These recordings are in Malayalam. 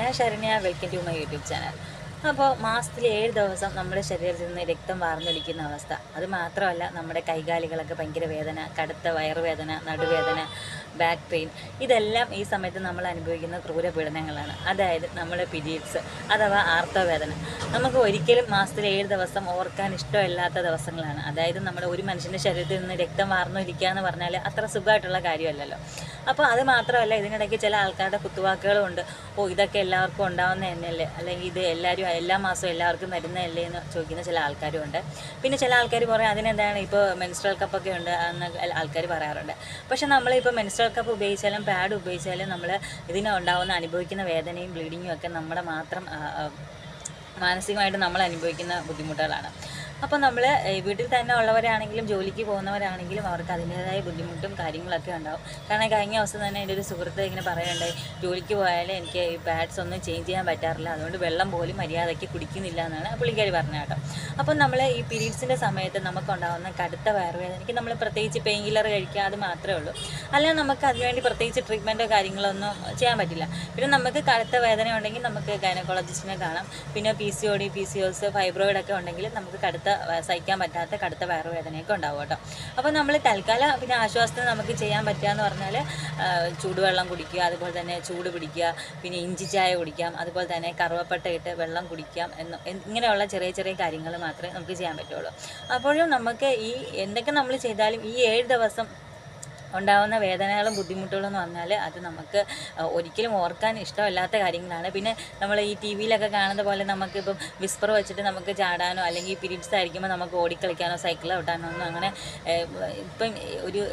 ഞാൻ Saranya, welcome to my YouTube channel. അപ്പോൾ മാസത്തിൽ 7 ദിവസം നമ്മുടെ ശരീരത്തിൽ നിന്ന് രക്തം വാർന്നൊലിക്കുന്ന അവസ്ഥ. അത് മാത്രമല്ല, നമ്മുടെ കൈകാലുകളൊക്കെ ഭയങ്കര വേദന, കടുത്ത വയറുവേദന, നടുവേദന, ബാക്ക് പെയിൻ, ഇതെല്ലാം ഈ സമയത്ത് നമ്മൾ അനുഭവിക്കുന്ന ക്രൂരപീഡനങ്ങളാണ്. അതായത് നമ്മുടെ പീരിയഡ്സ് അഥവാ ആർത്തവവേദന. നമുക്ക് ഒരിക്കലും മാസത്തിൽ 7 ദിവസം ഓർക്കാൻ ഇഷ്ടമില്ലാത്ത ദിവസങ്ങളാണ്. അതായത് നമ്മുടെ ഒരു മനുഷ്യൻ്റെ ശരീരത്തിൽ നിന്ന് രക്തം വാർന്നൊലിക്കുക എന്ന് പറഞ്ഞാൽ അത്ര സുഖമായിട്ടുള്ള കാര്യമല്ലല്ലോ. അപ്പോൾ അത് മാത്രമല്ല, ഇതിനിടയ്ക്ക് ചില ആൾക്കാരുടെ കുത്തുവാക്കുകളും ഉണ്ട്. ഇതൊക്കെ എല്ലാവർക്കും ഉണ്ടാവുന്ന തന്നെയല്ലേ, അല്ലെങ്കിൽ ഇത് എല്ലാ മാസവും എല്ലാവർക്കും വരുന്നതല്ലേ എന്ന് ചോദിക്കുന്ന ചില ആൾക്കാരും ഉണ്ട്. പിന്നെ ചില ആൾക്കാർ പറയും അതിനെന്താണ്, ഇപ്പോൾ മെൻസ്ട്രൽ കപ്പൊക്കെ ഉണ്ട് എന്ന് ആൾക്കാർ പറയാറുണ്ട്. പക്ഷെ നമ്മളിപ്പോൾ മെൻസ്ട്രൽ കപ്പ് ഉപയോഗിച്ചാലും പാഡ് ഉപയോഗിച്ചാലും നമ്മൾ ഇതിനുണ്ടാവുന്ന അനുഭവിക്കുന്ന വേദനയും ബ്ലീഡിങ്ങും ഒക്കെ നമ്മുടെ മാത്രം മാനസികമായിട്ട് നമ്മൾ അനുഭവിക്കുന്ന ബുദ്ധിമുട്ടുകളാണ്. അപ്പോൾ നമ്മൾ വീട്ടിൽ തന്നെ ഉള്ളവരാണെങ്കിലും ജോലിക്ക് പോകുന്നവരാണെങ്കിലും അവർക്ക് അതിൻ്റേതായ ബുദ്ധിമുട്ടും കാര്യങ്ങളൊക്കെ ഉണ്ടാവും. കാരണം കഴിഞ്ഞ ദിവസം തന്നെ എൻ്റെ ഒരു സുഹൃത്ത് ഇങ്ങനെ പറയുന്നുണ്ടായി, ജോലിക്ക് പോയാലും എനിക്ക് ഈ പാഡ്സ് ഒന്നും ചേഞ്ച് ചെയ്യാൻ പറ്റാറില്ല, അതുകൊണ്ട് വെള്ളം പോലും മര്യാദയ്ക്ക് കുടിക്കുന്നില്ല എന്നാണ് പുള്ളിക്കാരി പറഞ്ഞത് കേട്ടോ. അപ്പം നമ്മൾ ഈ പീരീഡ്സിൻ്റെ സമയത്ത് നമുക്കുണ്ടാകുന്ന കടുത്ത വയറുവേദനയ്ക്ക് നമ്മൾ പ്രത്യേകിച്ച് പെയിൻ കില്ലർ കഴിക്കുക, അത് മാത്രമേ ഉള്ളൂ. അല്ലാതെ നമുക്ക് അതിനുവേണ്ടി പ്രത്യേകിച്ച് ട്രീറ്റ്മെൻറ്റോ കാര്യങ്ങളൊന്നും ചെയ്യാൻ പറ്റില്ല. പിന്നെ നമുക്ക് കടുത്ത വേദന ഉണ്ടെങ്കിൽ നമുക്ക് ഗൈനക്കോളജിസ്റ്റിനെ കാണാം. പിന്നെ PCOD, PCOS, ഫൈബ്രോയിഡൊക്കെ ഉണ്ടെങ്കിൽ നമുക്ക് സഹിക്കാൻ പറ്റാത്ത കടുത്ത വയറുവേദനയൊക്കെ ഉണ്ടാവും കേട്ടോ. അപ്പോൾ നമ്മൾ തൽക്കാലം പിന്നെ ആശ്വാസത്തിന് നമുക്ക് ചെയ്യാൻ പറ്റുക എന്ന് പറഞ്ഞാൽ ചൂടുവെള്ളം കുടിക്കുക, അതുപോലെ തന്നെ ചൂട് പിടിക്കുക, പിന്നെ ഇഞ്ചി ചായ കുടിക്കാം, അതുപോലെ തന്നെ കറുവപ്പട്ട ഇട്ട് വെള്ളം കുടിക്കാം ഇങ്ങനെയുള്ള ചെറിയ ചെറിയ കാര്യങ്ങൾ മാത്രമേ നമുക്ക് ചെയ്യാൻ പറ്റുള്ളൂ. അപ്പോഴും നമുക്ക് ഈ എന്തൊക്കെ നമ്മൾ ചെയ്താലും ഈ 7 ദിവസം ഉണ്ടാകുന്ന വേദനകളും ബുദ്ധിമുട്ടുകളും എന്ന് പറഞ്ഞാൽ അത് നമുക്ക് ഒരിക്കലും ഓർക്കാൻ ഇഷ്ടമല്ലാത്ത കാര്യങ്ങളാണ്. പിന്നെ നമ്മൾ ഈ TV-യിലൊക്കെ കാണുന്ന പോലെ നമുക്കിപ്പം വിസ്പർ വെച്ചിട്ട് നമുക്ക് ചാടാനോ അല്ലെങ്കിൽ പീരീഡ്സ് ആയിരിക്കുമ്പോൾ നമുക്ക് ഓടിക്കളിക്കാനോ സൈക്കിൾ ഓട്ടാനോ ഒന്നും അങ്ങനെ ഇപ്പം ഒരു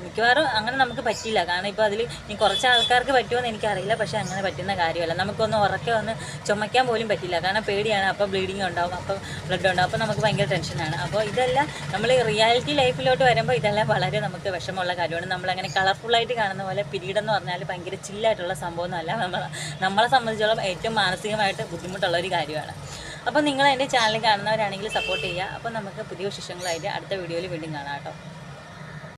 മിക്കവാറും അങ്ങനെ നമുക്ക് പറ്റില്ല. കാരണം ഇപ്പോൾ അതിൽ ഇനി കുറച്ച് ആൾക്കാർക്ക് പറ്റുമോ എനിക്കറിയില്ല, പക്ഷേ അങ്ങനെ പറ്റുന്ന കാര്യമല്ല. നമുക്കൊന്ന് ഉറക്കെ ഒന്ന് ചുമയ്ക്കാൻ പോലും പറ്റില്ല, കാരണം പേടിയാണ്. അപ്പോൾ ബ്ലീഡിങ് ഉണ്ടാവും, അപ്പോൾ ബ്ലഡ് ഉണ്ടാവും, അപ്പോൾ നമുക്ക് ഭയങ്കര ടെൻഷനാണ്. അപ്പോൾ ഇതെല്ലാം നമ്മൾ റിയാലിറ്റി ലൈഫിലോട്ട് വരുമ്പോൾ ഇതെല്ലാം വളരെ നമുക്ക് വിഷമമുള്ള കാര്യമാണ്. നമ്മളങ്ങനെ കളർഫുള്ളായിട്ട് കാണുന്ന പോലെ പീരീഡ് എന്ന് പറഞ്ഞാൽ ഭയങ്കര ചില്ലായിട്ടുള്ള സംഭവമൊന്നുമല്ല. നമ്മളെ സംബന്ധിച്ചോളം ഏറ്റവും മാനസികമായിട്ട് ബുദ്ധിമുട്ടുള്ള ഒരു കാര്യമാണ്. അപ്പോൾ നിങ്ങൾ എൻ്റെ ചാനൽ കാണുന്നവരാണെങ്കിൽ സപ്പോർട്ട് ചെയ്യുക. അപ്പോൾ നമുക്ക് പുതിയ വിശേഷങ്ങളായിട്ട് അടുത്ത വീഡിയോയിൽ വീണ്ടും കാണാം കേട്ടോ.